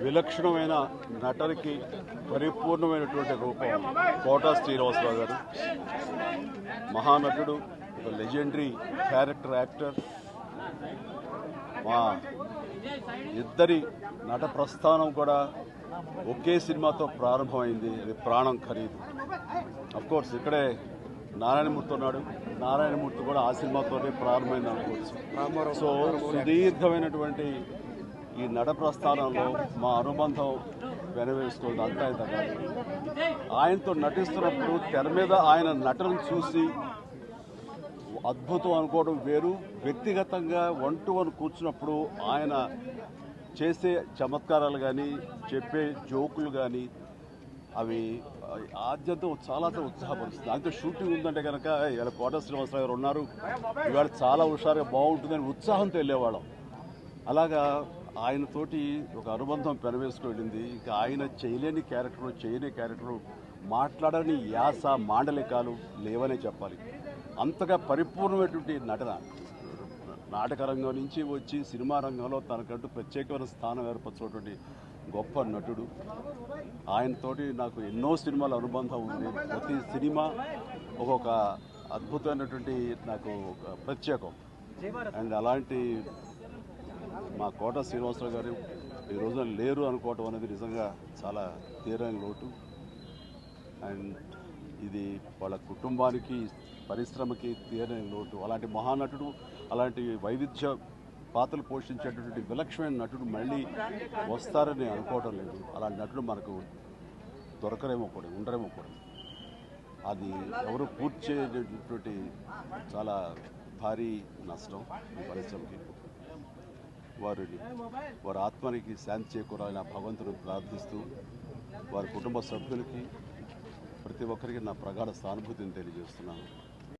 విలక్షణమైన నటనకి పరిపూర్ణమైనటువంటి రూపం కోట శ్రీనివాసరావు గారు. మహానటుడు, ఒక లెజెండరీ క్యారెక్టర్ యాక్టర్. మా ఇద్దరి నట ప్రస్థానం కూడా ఒకే సినిమాతో ప్రారంభమైంది. అది ప్రాణం ఖరీదు. అఫ్కోర్స్ ఇక్కడే నారాయణమూర్తి ఉన్నాడు. నారాయణమూర్తి కూడా ఆ సినిమాతోనే ప్రారంభమైంది అనుకోవచ్చు. సో సుదీర్ఘమైనటువంటి ఈ నట ప్రస్థానంలో మా అనుబంధం వెనవేస్తుంది. అంతా ఇంత కాదు. ఆయనతో నటిస్తున్నప్పుడు తెర మీద ఆయన నటనను చూసి అద్భుతం అనుకోవడం వేరు. వ్యక్తిగతంగా 1-to-1 కూర్చున్నప్పుడు ఆయన చేసే చమత్కారాలు కానీ, చెప్పే జోకులు కానీ అవి ఆద్యంతో చాలా ఉత్సాహపరుస్తుంది. దాంతో షూటింగ్ ఉందంటే కనుక ఇవాళ కోట శ్రీనివాసరావు గారు ఉన్నారు, ఇవాళ చాలా హుషారుగా బాగుంటుందని ఉత్సాహంతో వెళ్ళేవాళ్ళం. అలాగా ఆయనతోటి ఒక అనుబంధం పెనవేసుకు వెళ్ళింది. ఇక ఆయన చేయలేని క్యారెక్టరు, చేయని క్యారెక్టరు, మాట్లాడని యాస, మాండలికాలు లేవనే చెప్పాలి. అంతగా పరిపూర్ణమైనటువంటి నటన. నాటక రంగం నుంచి వచ్చి సినిమా రంగంలో తనకంటూ ప్రత్యేకమైన స్థానం ఏర్పరచినటువంటి గొప్ప నటుడు. ఆయనతోటి నాకు ఎన్నో సినిమాల అనుబంధం ఉంది. ప్రతి సినిమా ఒక్కొక్క అద్భుతమైనటువంటి నాకు ఒక ప్రత్యేకం. అండ్ అలాంటి మా కోట శ్రీనివాసరావు గారు ఈ రోజున లేరు అనుకోవటం అనేది నిజంగా చాలా తీరని లోటు. అండ్ ఇది వాళ్ళ కుటుంబానికి, పరిశ్రమకి తీరని లోటు. అలాంటి మహానటుడు, అలాంటి వైవిధ్య పాత్రలు పోషించేటటువంటి విలక్షణమైన నటుడు మళ్ళీ వస్తారని అనుకోవడం లేదు. అలాంటి నటుడు మనకు దొరకరేమో కూడా, ఉండరేమో కూడా. అది ఎవరు పూర్తి చేయటువంటి చాలా భారీ నష్టం ఈ పరిశ్రమకి. వారి ఆత్మనికి శాంతి చేకూరాలని ఆ భగవంతుని ప్రార్థిస్తూ, వారి కుటుంబ సభ్యులకి ప్రతి ఒక్కరికి నా ప్రగాఢ సానుభూతిని తెలియజేస్తున్నాను.